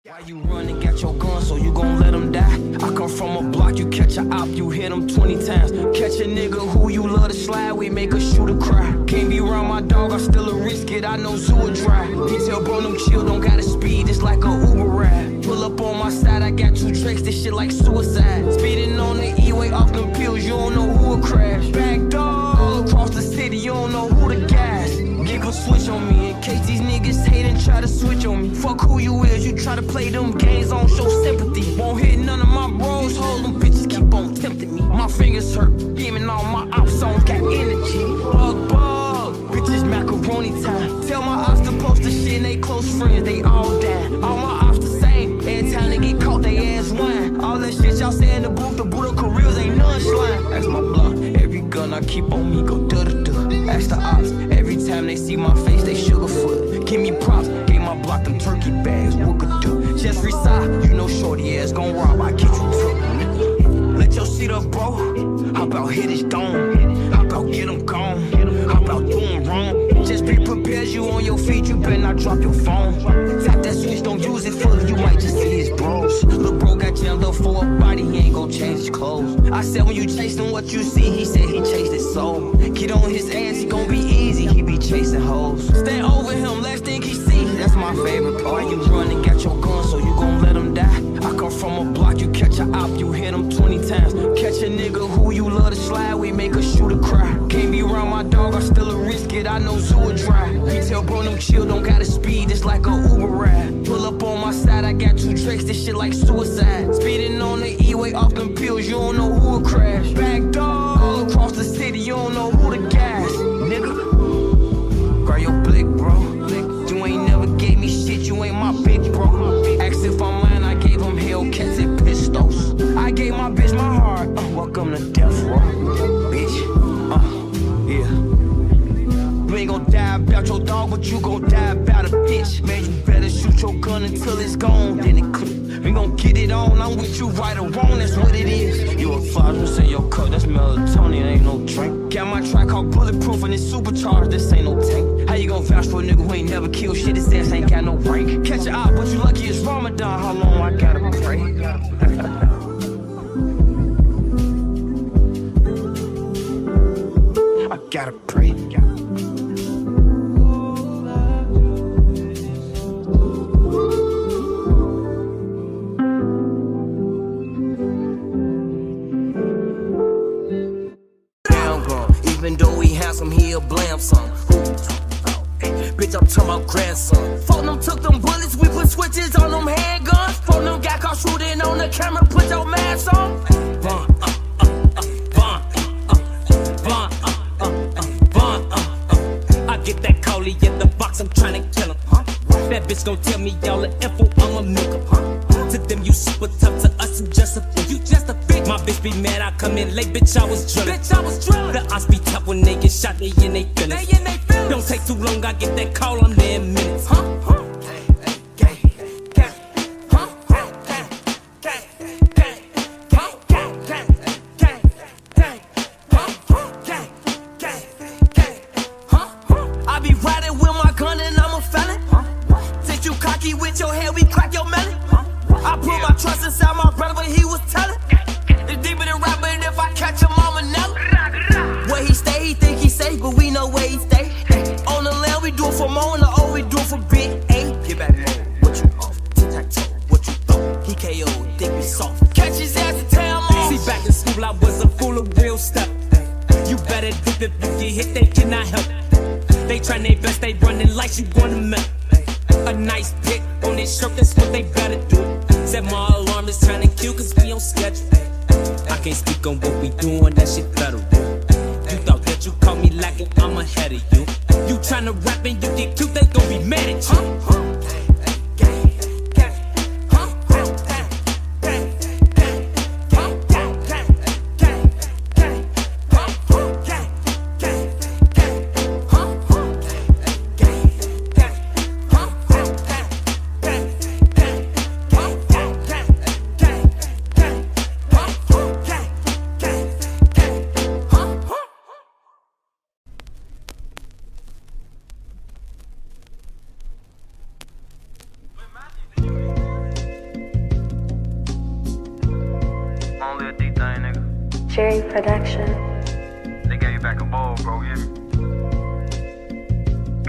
Why you running, got your gun, so you gon' let him die? I come from a block, you catch a op, you hit him 20 times. Catch a nigga who you love to slide, we make a shooter cry. Can't be around my dog, I still a risk it, I know Zoo will drive. Detail bro, them chill, don't gotta speed, it's like a Uber ride. Pull up on my side, I got 2 tracks, this shit like suicide. Speeding on the E-way off them pills, you don't know who will crash. Back dog, all across the city, you don't know who the gas. Give a switch on me, in case these niggas hate and try to switch on me. Fuck who you is, you try to play them games, on show sympathy. Won't hit none of my bros, hold them bitches keep on tempting me. My fingers hurt, beaming all my ops songs, got energy. Bug, bitches macaroni time. Tell my ops to post the shit and they close friends, they all die. All my ops the same, every time they get caught, they ass wine. All that shit y'all say in the booth, the Buddha careers ain't none slime. That's my block, every gun I keep on me go da-da-da. Ask the ops, every time they see my face, they sugarfoot. Give me props, gave my block them turkey bags, what could do? Just reside, you know shorty ass gon' rob, I get you took. Let your seat up, bro, how about hit his dome? How about get him gone? How about doing wrong? Just be prepared, you on your feet, you better not drop your phone. Tap that switch, don't use it fully, you might just see his bros. Lil' bro got jammed up for a body, he ain't gon' change his clothes. I said when you chasing what you see, he said he chased his soul. Get on his ass, he gon' be easy, he be chasing hoes. Stand over him, last thing he see, that's my favorite part. Why you running, got your gun, so you gon' let him die? I come from a block, you catch a op, you hit him 20 times. Catch a nigga who you love to slide, we make a shooter cry. Can't be around my dog, I still a risk it, I know Zoo will drive. Retail bro, them chill, don't gotta speed, it's like a Uber ride. Pull up on my side, I got 2 tracks, this shit like suicide. Speeding on the E-way off them pills, you don't know who will crash. Back dog, all across the city, you don't know who the gas. Nigga, grab your blick, bro. You ain't never gave me shit, you ain't my big bro. Asked if I'm lying, I gave him Hellcats and pistols. I gave my bitch my heart, welcome to death row, bitch. Yeah. You ain't gon' die about your dog, but you gon' die about a bitch. Man, you better shoot your gun until it's gone, then it clip. We gon' get it on, I'm with you right or wrong, that's what it is. You a phosphorus in your cup, that's melatonin, ain't no drink. Got my track called bulletproof and it's supercharged, this ain't no tank. How you gon' vouch for a nigga who ain't never killed shit, his ass ain't got no rank. Catch a op, but you lucky it's Ramadan, how long I gotta pray? I gotta pray. Even though he handsome, he a blam son. Bitch, I'm talking about grandson. Phone them took them bullets, we put switches on them handguns. Phone them got caught shooting on the camera, put your mask on. I get that Coley in the box, I'm tryna kill him. That bitch gon' tell me y'all the info, I'ma make him. To them you super tough, to us you just a bitch. You just a bitch. My bitch be mad, I come in late, bitch I was drillin'. Bitch I was drillin'. The odds be tough when they get shot, they in they feelings. Don't take too long, I get that call, I'm there in minutes. I be riding with my gun and I'm a felon. Since you cocky with your head, we crack your melon. I put my trust inside my brother, but he was telling. It's deeper than rap, but if I catch him, I'ma know. Where he stay, he think he safe, but we know where he stay. On the land, we do it for more, and the O, we do it for big A. Get back more, what you off? Tic-tac-toe, what you thought? He KO, think we soft. Catch his ass and tear him off. See, back in school, I was a fool of real stuff. You better dip if you get hit, they cannot help. They trying their best, they running like you want to melt. A nice pick on this shirt, that's what they better do. Set my alarm, is trying to kill, cause we on schedule. I can't speak on what we doing, that shit federal. You thought that you caught me lacking, I'm ahead of you. You tryna rap and you get cute, they gon' be mad at you. Jerry Production. They gave you back a ball, bro, you hear me?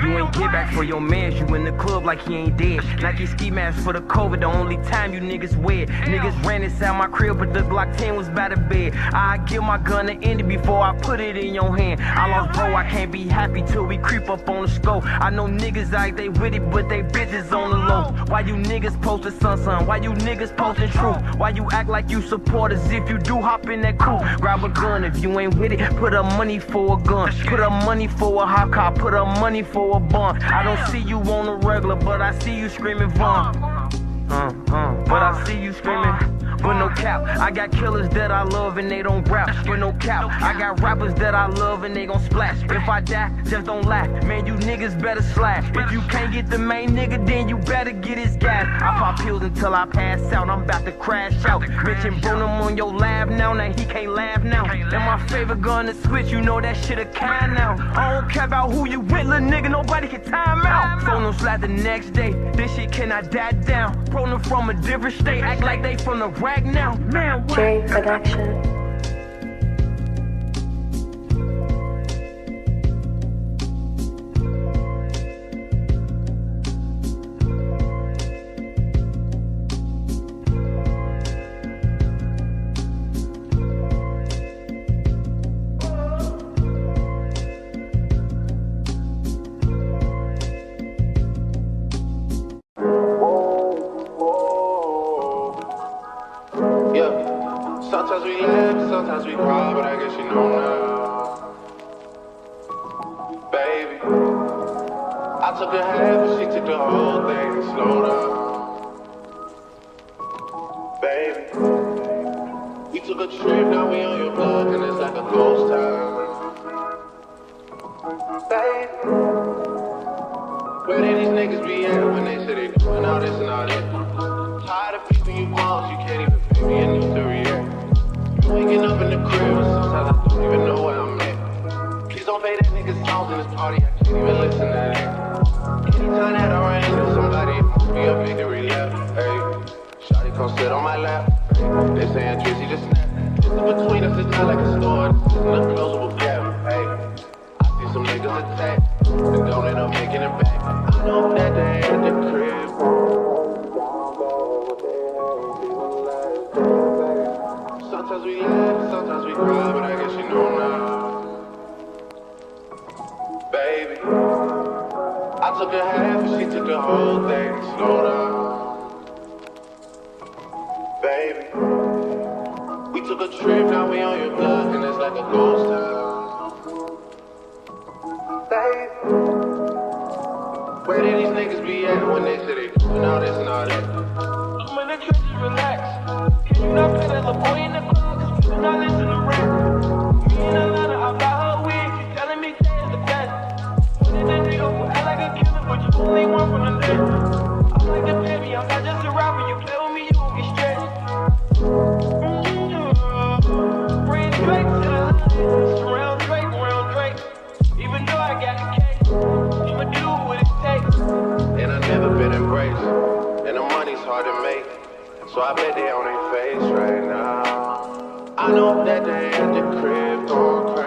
You ain't get back for your mans, you in the club like he ain't dead. Nike ski mask for the COVID, the only time you niggas wed. Niggas ran inside my crib, but the Glock 10 was by the bed. I give my gun to Indy before I put it in your hand. I lost bro, I can't be happy till we creep up on the scope. I know niggas like they with it, but they bitches on the low. Why you niggas posted sun? Why you niggas posting truth? Why you act like you support us if you do hop in that coupe? Grab a gun if you ain't with it, put up money for a gun. Put up money for a hot car, put up money for a bond. I don't see you on the regular, but I see you screaming Vaughn. But I see you screaming, but no cap. I got killers that I love and they don't rap, but no cap. I got rappers that I love and they gon' splash. If I die, just don't laugh. Man, you niggas better slash. If you can't get the main nigga, then you better get his gas. I pop pills until I pass out. I'm about to crash out. Mention Bruno on your lab now he can't laugh now. And my favorite gun to switch, you know that shit a kind now. I don't care about who you with, little nigga, nobody can time out. Phone them slap the next day, this shit cannot die down. Pro them from a different state, act like they from the rag now. Man, what? Jerry Production. Sometimes we laugh, sometimes we cry, but I guess you know now. Baby, I took a half and she took the whole thing. Slow down. Baby, we took a trip, now we on your block and it's like a ghost town. Baby, where did these niggas be at when they say they doing all this and all that? Tired of people you calls, you can't even pay me enough to react. Waking up in the crib, and sometimes I don't even know where I'm at. Please don't play that nigga's songs in this party, I can't even listen to that. Anytime that I run into somebody, it must be a victory lap. Hey, shawty come sit on my lap. Hey, they saying Tracy just snap. This in between us, it's not like a store, it's an unclosable gap. Hey, I see some niggas attack, and don't end up making it back. I know that they at the crib. Sometimes we laugh, sometimes we cry, but I guess you know now. Baby, I took a half and she took the whole thing. Slow down. Baby, we took a trip, now we on your block and it's like a ghost town. Baby, where did these niggas be at when they say they doing all this and all that? I'm in the trenches, relax. Can you not play that little boy in the club? Cause you not listen to rap. Me and Atlanta, I buy her wig. She telling me Jay is the best. What did that nigga who act like a killer, but you only one from the list? I'm like the baby, I'm not just a rapper. You play with me, you gon' get stretched. Bring Drake to the hood. Surround Drake. Even though I got the cake, I'ma do what it takes. And I never been embraced, and the money's hard to make. So I bet they on their face right now. I know that they at the crib going crazy.